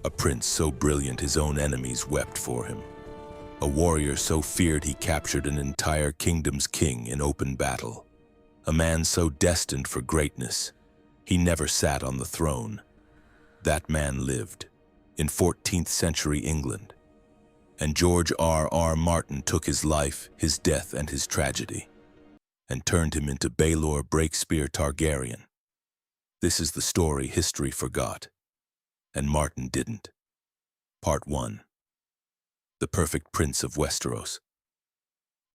A prince so brilliant his own enemies wept for him. A warrior so feared he captured an entire kingdom's king in open battle. A man so destined for greatness, he never sat on the throne. That man lived in 14th century England. And George R.R. Martin took his life, his death, and his tragedy, and turned him into Baelor Breakspear Targaryen. This is the story history forgot, and Martin didn't. Part 1. The Perfect Prince of Westeros.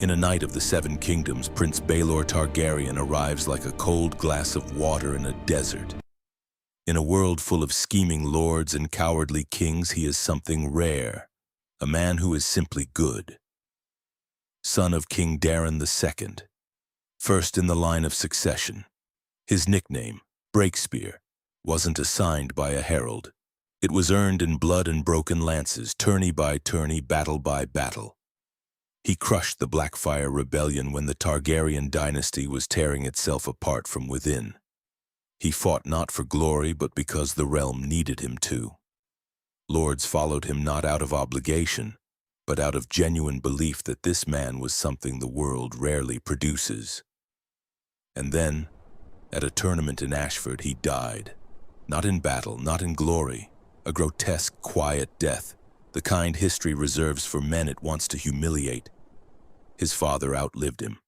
In a night of the Seven Kingdoms, Prince Baelor Targaryen arrives like a cold glass of water in a desert. In a world full of scheming lords and cowardly kings, he is something rare, a man who is simply good. Son of King Daeron II, first in the line of succession. His nickname, Breakspear, wasn't assigned by a herald. It was earned in blood and broken lances, tourney by tourney, battle by battle. He crushed the Blackfyre Rebellion when the Targaryen dynasty was tearing itself apart from within. He fought not for glory, but because the realm needed him to. Lords followed him not out of obligation, but out of genuine belief that this man was something the world rarely produces. And then, at a tournament in Ashford, he died. Not in battle, not in glory. A grotesque, quiet death, the kind history reserves for men it wants to humiliate. His father outlived him.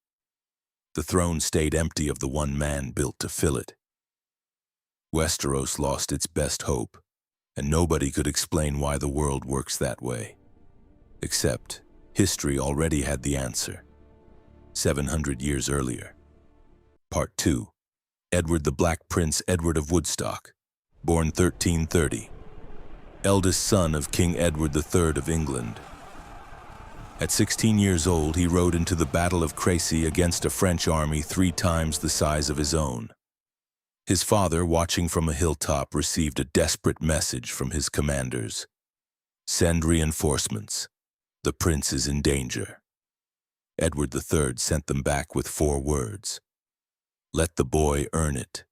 The throne stayed empty of the one man built to fill it. Westeros lost its best hope, and nobody could explain why the world works that way. Except, history already had the answer. 700 years earlier. Part 2. Edward the Black Prince Edward of Woodstock, born 1330. Eldest son of King Edward III of England. At 16 years old, he rode into the Battle of Crécy against a French army 3 times the size of his own. His father, watching from a hilltop, received a desperate message from his commanders. Send reinforcements. The prince is in danger. Edward III sent them back with 4 words. Let the boy earn it.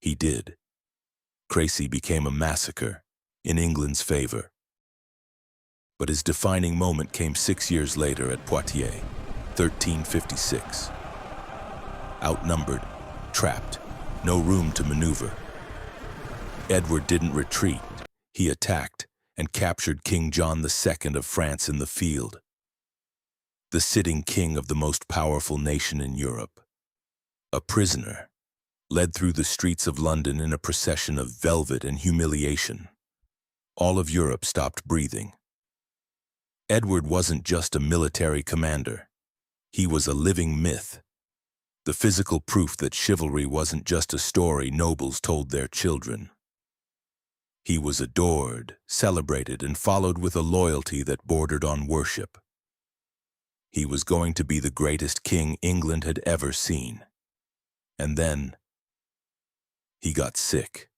He did. Crécy became a massacre in England's favor. But his defining moment came 6 years later at Poitiers, 1356. Outnumbered, trapped, no room to maneuver. Edward didn't retreat. He attacked and captured King John II of France in the field, the sitting king of the most powerful nation in Europe. A prisoner, led through the streets of London in a procession of velvet and humiliation. All of Europe stopped breathing. Edward wasn't just a military commander. He was a living myth. The physical proof that chivalry wasn't just a story nobles told their children. He was adored, celebrated, and followed with a loyalty that bordered on worship. He was going to be the greatest king England had ever seen. And then, he got sick.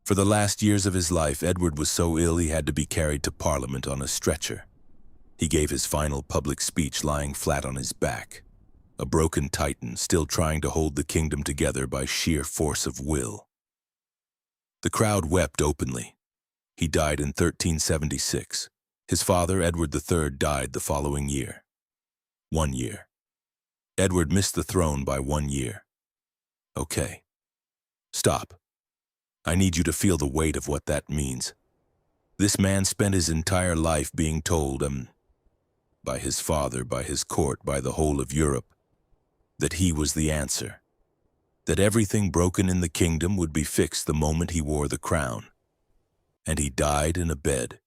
For the last years of his life, Edward was so ill he had to be carried to Parliament on a stretcher. He gave his final public speech lying flat on his back, a broken titan still trying to hold the kingdom together by sheer force of will. The crowd wept openly. He died in 1376. His father, Edward III, died the following year. 1 year. Edward missed the throne by 1 year. Okay. Stop. I need you to feel the weight of what that means. This man spent his entire life being told, by his father, by his court, by the whole of Europe, that he was the answer. That everything broken in the kingdom would be fixed the moment he wore the crown. And he died in a bed.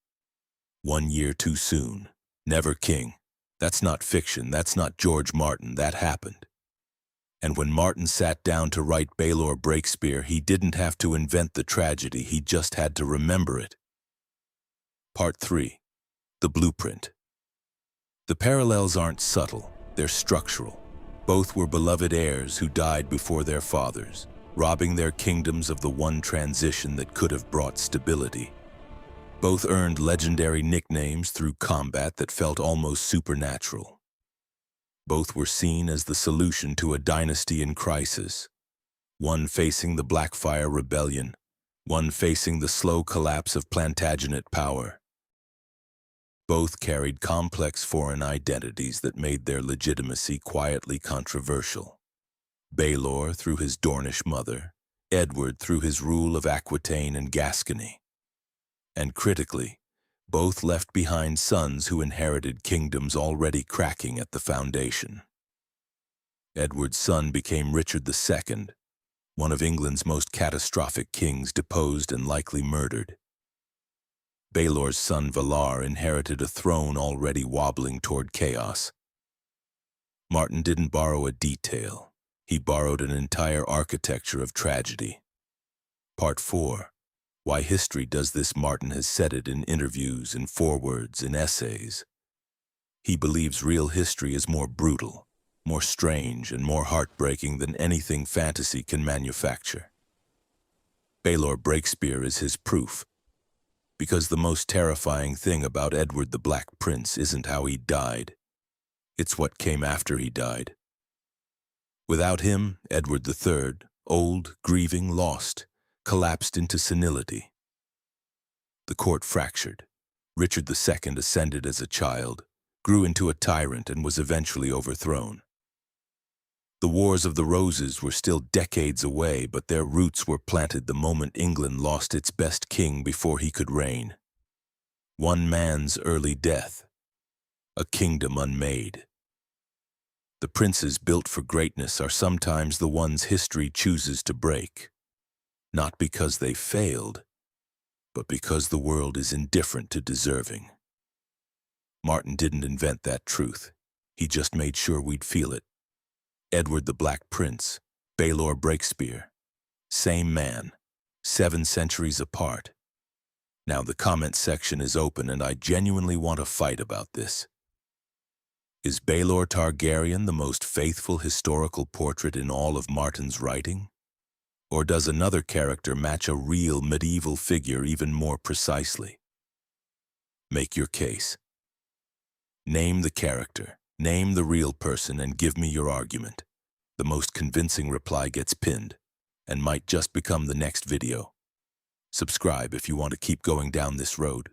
1 year too soon. Never king. That's not fiction. That's not George Martin. That happened. And when Martin sat down to write Baelor Breakspear, he didn't have to invent the tragedy, he just had to remember it. Part 3. The Blueprint. The parallels aren't subtle, they're structural. Both were beloved heirs who died before their fathers, robbing their kingdoms of the one transition that could have brought stability. Both earned legendary nicknames through combat that felt almost supernatural. Both were seen as the solution to a dynasty in crisis, one facing the Blackfyre Rebellion, one facing the slow collapse of Plantagenet power. Both carried complex foreign identities that made their legitimacy quietly controversial. Baelor through his Dornish mother, Edward through his rule of Aquitaine and Gascony. And critically, both left behind sons who inherited kingdoms already cracking at the foundation. Edward's son became Richard II, one of England's most catastrophic kings, deposed and likely murdered. Baelor's son Valar inherited a throne already wobbling toward chaos. Martin didn't borrow a detail. He borrowed an entire architecture of tragedy. Part 4. Why history does this. Martin has said it in interviews, in forewords, in essays. He believes real history is more brutal, more strange, and more heartbreaking than anything fantasy can manufacture. Baelor Breakspear is his proof, because the most terrifying thing about Edward the Black Prince isn't how he died. It's what came after he died. Without him, Edward III, old, grieving, lost, collapsed into senility. The court fractured. Richard II ascended as a child, grew into a tyrant, and was eventually overthrown. The Wars of the Roses were still decades away, but their roots were planted the moment England lost its best king before he could reign. One man's early death, a kingdom unmade. The princes built for greatness are sometimes the ones history chooses to break. Not because they failed, but because the world is indifferent to deserving. Martin didn't invent that truth. He just made sure we'd feel it. Edward the Black Prince, Baelor Breakspear. Same man, 7 centuries apart. Now the comment section is open and I genuinely want to fight about this. Is Baelor Targaryen the most faithful historical portrait in all of Martin's writing? Or does another character match a real medieval figure even more precisely? Make your case. Name the character, name the real person, and give me your argument. The most convincing reply gets pinned, and might just become the next video. Subscribe if you want to keep going down this road.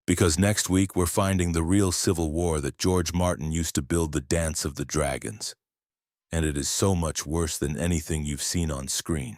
Because next week we're finding the real civil war that George Martin used to build, the Dance of the Dragons. And it is so much worse than anything you've seen on screen.